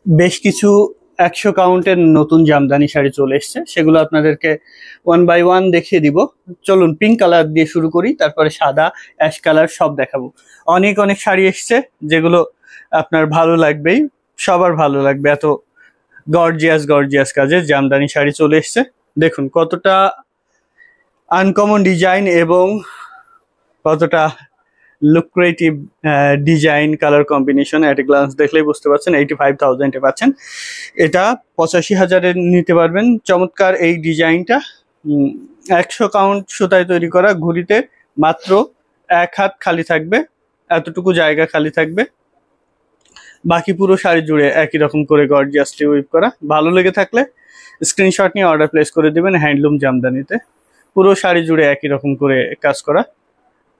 বেশ কিছু 100 কাউন্টের নতুন জামদানি শাড়ি চলে এসছে, সেগুলো আপনাদেরকে ওয়ান বাই ওয়ান দেখিয়ে দিব। চলুন পিঙ্ক কালার দিয়ে শুরু করি, তারপরে সাদা, অ্যাশ কালার সব দেখাবো। অনেক অনেক শাড়ি এসছে যেগুলো আপনার ভালো লাগবেই, সবার ভালো লাগবে। এত গর্জিয়াস গর্জিয়াস কাজের জামদানি শাড়ি চলে এসছে। দেখুন কতটা আনকমন ডিজাইন এবং কতটা লুক্রেটিভ ডিজাইন, কালার কম্বিনেশন এট এ গ্লান্স দেখলেই বুঝতে পারছেন। 85,000-এ পাচ্ছেন। এটা 85,000-এ নিতে পারবেন। চমৎকার এই ডিজাইনটা 100 কাউন্ট সুতায় তৈরি করা, ঘুড়িতে মাত্র 1 হাত খালি থাকবে, এতটুকু জায়গা খালি থাকবে। বাকি পুরো শাড়ি জুড়ে একই রকম করে গর্জিয়াসলি উইভ করা। ভালো লেগে থাকলে স্ক্রিনশট নিয়ে অর্ডার প্লেস করে দিবেন হ্যান্ডলুম জামদানিতে। পুরো শাড়ি জুড়ে একই রকম করে কাজ করা।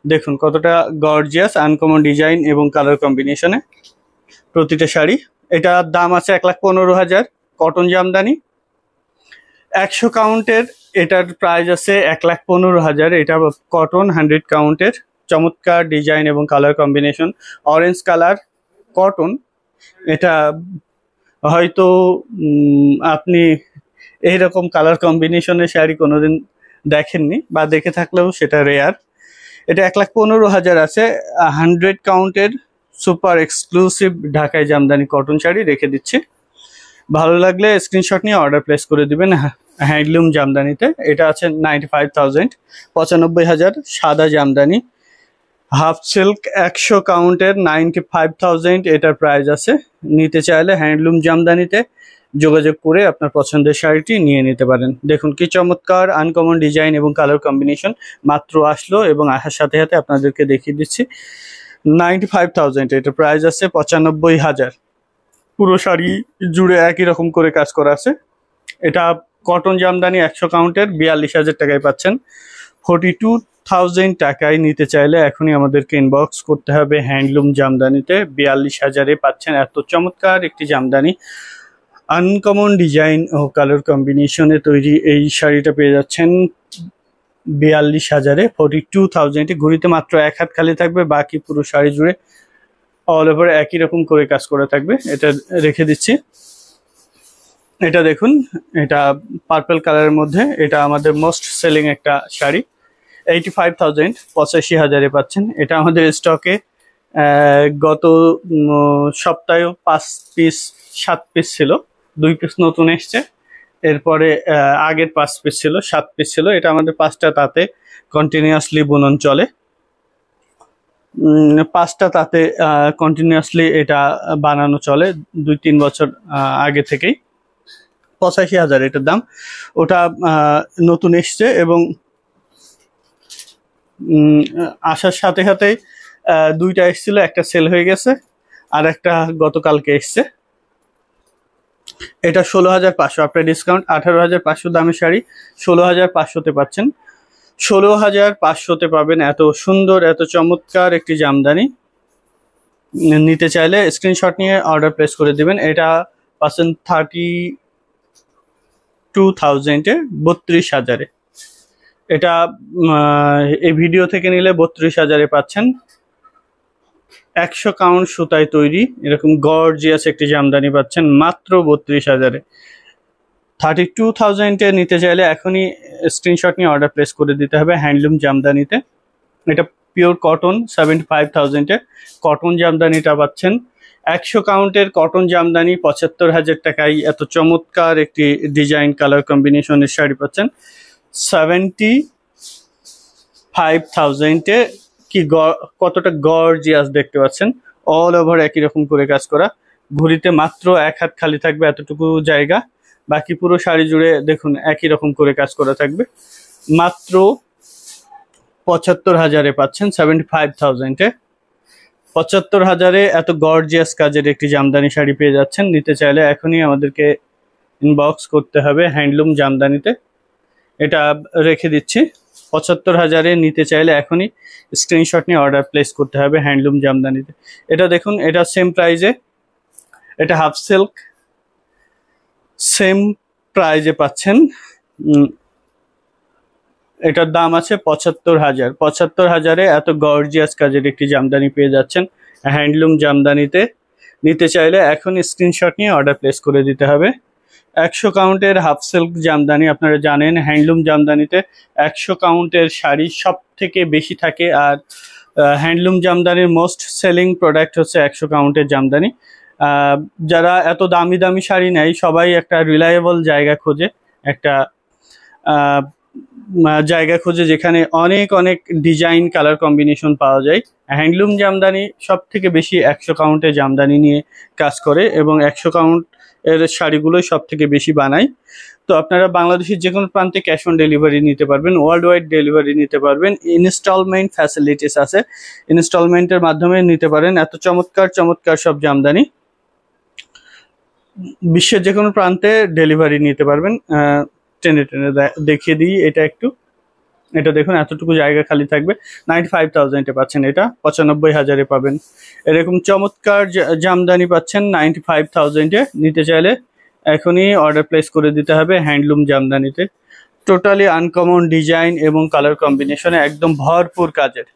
দেখুন কতটা গর্জিয়াস আনকমন ডিজাইন এবং কালার কম্বিনেশনে প্রতিটা শাড়ি। এটার দাম আছে 1,15,000। কটন জামদানি 100 কাউন্টের, এটার প্রাইস আছে 1,15,000। এটা কটন 100 কাউন্টের, চমৎকার ডিজাইন এবং colour combination. Orange colour cotton, এটা হয়তো আপনি এইরকম কালার কম্বিনেশনের শাড়ি কোনোদিন দেখেননি, বা দেখে থাকলেও সেটা রেয়ার। এটা 1,15,000 আছে। 100 কাউন্টের সুপার এক্সক্লুসিভ ঢাকাই জামদানি কটন শাড়ি রেখে দিচ্ছি। ভালো লাগলে স্ক্রিনশট নিয়ে অর্ডার প্লেস করে দিবেন হ্যান্ডলুম জামদানিতে। এটা আছে 95,000, 95,000। সাদা জামদানি হাফ সিল্ক 100 কাউন্টের 95,000, এটার প্রাইস আছে। নিতে চাইলে হ্যান্ডলুম জামদানিতে যোগাযোগ করে আপনার পছন্দের শাড়িটি নিয়ে নিতে পারেন। দেখুন কি চমৎকার আনকমন ডিজাইন এবং কালার কম্বিনেশন মাত্র আসলো, এবং আসার সাথে সাথে আপনাদেরকে দেখিয়ে দিচ্ছি। 95,000, এটার প্রাইস আছে 95,000। পুরো শাড়ি জুড়ে একই রকম করে কাজ করা আছে। এটা কটন জামদানি 100 কাউন্টের 42,000 টাকায় পাচ্ছেন। 42,000 টাকায় নিতে চাইলে এখনই আমাদেরকে ইনবক্স করতে হবে হ্যান্ডলুম জামদানিতে। 42,000-এ পাচ্ছেন এত চমৎকার একটি জামদানি। আনকমন ডিজাইন ও কালার কম্বিনেশনে তৈরি এই শাড়িটা পেয়ে যাচ্ছেন 42,000-এ। 42,000-এ ঘুড়িতে মাত্র 1 হাত খালি থাকবে, বাকি পুরো শাড়ি জুড়ে অল ওভার একই রকম করে কাজ করা থাকবে। এটা রেখে দিচ্ছি। এটা দেখুন, এটা পার্পল কালারের মধ্যে, এটা আমাদের মোস্ট সেলিং একটা শাড়ি। 85,000, 85,000-এ পাচ্ছেন। এটা আমাদের স্টকে গত সপ্তাহে 5 পিস 7 পিস ছিল, 2 পিস নতুন এসছে। এরপরে আগের 5 পিস ছিল, 7 পিস ছিল। এটা আমাদের 5টা তাঁতে কন্টিনিউয়াসলি বুনন চলে। 5টা তাঁতে কন্টিনিউয়াসলি এটা বানানো চলে 2-3 বছর আগে থেকেই। 85,000 এটার দাম। ওটা নতুন এসছে, এবং আসার সাথে সাথে 2টা এসেছিল, একটা সেল হয়ে গেছে, আর একটা গতকালকে এসছে। এটা 16,500, আপনার ডিসকাউন্ট 18,500 দামের শাড়ি 16,500-তে পাচ্ছেন। 16,500-তে পাবেন এত সুন্দর এত চমৎকার একটি জামদানি। নিতে চাইলে স্ক্রিনশট নিয়ে অর্ডার প্লেস করে দিবেন। এটা পাচ্ছেন 32,000-এ, 32,000-এ। এটা এই ভিডিও থেকে নিলে 32,000-এ পাচ্ছেন। 100 কাউন্ট সুতায় তৈরি এরকম গর্জিয়াস একটি জামদানি পাচ্ছেন মাত্র 32,000-এ। 32,000-এ নিতে চাইলে এখনই স্ক্রিনশট নিয়ে অর্ডার প্লেস করে দিতে হবে হ্যান্ডলুম জামদানিতে। এটা পিওর কটন 75,000-এ কটন জামদানিটা পাচ্ছেন। 100 কাউন্টের কটন জামদানি 75,000 টাকায় এত চমৎকার একটি ডিজাইন কালার কম্বিনেশনের শাড়ি পাচ্ছেন। 75,000-এ কি কতটা গর্জিয়াস দেখতে পাচ্ছেন। অল ওভার একই রকম করে কাজ করা, ঘুড়িতে মাত্র 1 হাত খালি থাকবে, এতটুকু জায়গা। বাকি পুরো শাড়ি জুড়ে দেখুন একই রকম করে কাজ করা থাকবে। মাত্র 75,000-এ পাচ্ছেন। 75,000-এ 75,000-এ এত গর্জিয়াস কাজের একটি জামদানি শাড়ি পেয়ে যাচ্ছেন। নিতে চাইলে এখনই আমাদেরকে ইনবক্স করতে হবে হ্যান্ডলুম জামদানিতে। এটা রেখে দিচ্ছি। 75,000-এ নিতে চাইলে এখনই স্ক্রিনশট নিয়ে অর্ডার প্লেস করতে হবে হ্যান্ডলুম জামদানিতে। এটা দেখুন, এটা সেম প্রাইজে, এটা হাফ সিল্ক সেম প্রাইজে পাচ্ছেন। এটার দাম আছে 75,000। 75,000-এ এত গর্জিয়াস কাজের একটি জামদানি পেয়ে যাচ্ছেন হ্যান্ডলুম জামদানিতে। নিতে চাইলে এখন স্ক্রিনশট নিয়ে অর্ডার প্লেস করে দিতে হবে। 100 কাউন্টের হাফ সিল্ক জামদানি, আপনারা জানেন হ্যান্ডলুম জামদানিতে 100 কাউন্টের শাড়ি সব থেকে বেশি থাকে। আর হ্যান্ডলুম জামদানির মোস্ট সেলিং প্রোডাক্ট হচ্ছে 100 কাউন্টের জামদানি। যারা এত দামি দামি শাড়ি নেয় সবাই একটা রিলায়েবল জায়গা খোঁজে, একটা জায়গা খোঁজে যেখানে অনেক অনেক ডিজাইন কালার কম্বিনেশন পাওয়া যায়। হ্যান্ডলুম জামদানি সব থেকে বেশি 100 কাউন্টের জামদানি নিয়ে কাজ করে এবং 100 কাউন্ট এর শাড়িগুলোই সব থেকে বেশি বানায়। তো আপনারা বাংলাদেশের যে কোনো প্রান্তে ক্যাশ অন ডেলিভারি নিতে পারবেন, ওয়ার্ল্ড ওয়াইড ডেলিভারি নিতে পারবেন, ইনস্টলমেন্ট ফ্যাসিলিটিস আছে, ইনস্টলমেন্টের মাধ্যমে নিতে পারেন। এত চমৎকার চমৎকার সব জামদানি বিশ্বের যে কোনো প্রান্তে ডেলিভারি নিতে পারবেন। টেনে টেনে দেখিয়ে দিই এটা একটু, এটা দেখুন এতটুকু জায়গা খালি থাকবে। 95,000-এ পাচ্ছেন, এটা 95,000-এ পাবেন। এরকম চমৎকার জামদানি পাচ্ছেন 95,000-এ। নিতে চাইলে এখনই অর্ডার প্লেস করে দিতে হবে হ্যান্ডলুম জামদানিতে। টোটালি আনকমন ডিজাইন এবং কালার কম্বিনেশনে একদম ভরপুর কাজের।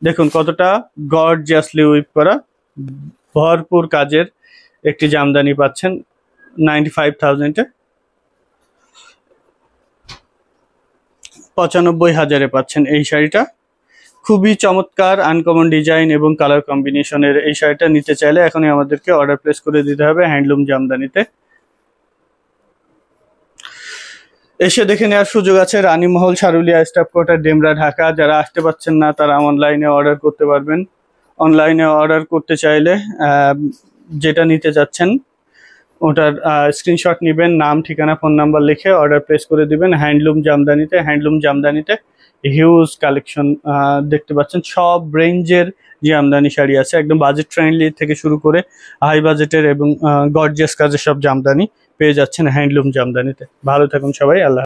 দেখুন কতটা গর্জিয়াসলি উইপ করা, ভরপুর কাজের একটি জামদানি পাচ্ছেন 95,000-এ। 95,000-এ পাচ্ছেন এই শাড়িটা। খুবই চমৎকার আনকমন ডিজাইন এবং কালার কম্বিনেশনের এই শাড়িটা নিতে চাইলে এখনই আমাদেরকে অর্ডার প্লেস করে দিতে হবে হ্যান্ডলুম জামদানিতে। এসে দেখে নেওয়ার সুযোগ আছে রানীমহল, সারুলিয়া, স্টাফ কোয়ার্টার, ডেমরা, ঢাকা। যারা আসতে পারছেন না তারা অনলাইনে অর্ডার করতে পারবেন। অনলাইনে অর্ডার করতে চাইলে যেটা নিতে যাচ্ছেন ওটার স্ক্রিনশট নেবেন, নাম, ঠিকানা, ফোন নাম্বার লিখে অর্ডার প্লেস করে দিবেন হ্যান্ডলুম জামদানিতে। হ্যান্ডলুম জামদানিতে হিউজ কালেকশন দেখতে পাচ্ছেন, সব রেঞ্জের জামদানি শাড়ি আছে, একদম বাজেট ফ্রেন্ডলি থেকে শুরু করে হাই বাজেটের এবং গর্জিয়াস কাজের সব জামদানি পেয়ে যাচ্ছেন হ্যান্ডলুম জামদানিতে। ভালো থাকুন সবাই, আল্লাহ।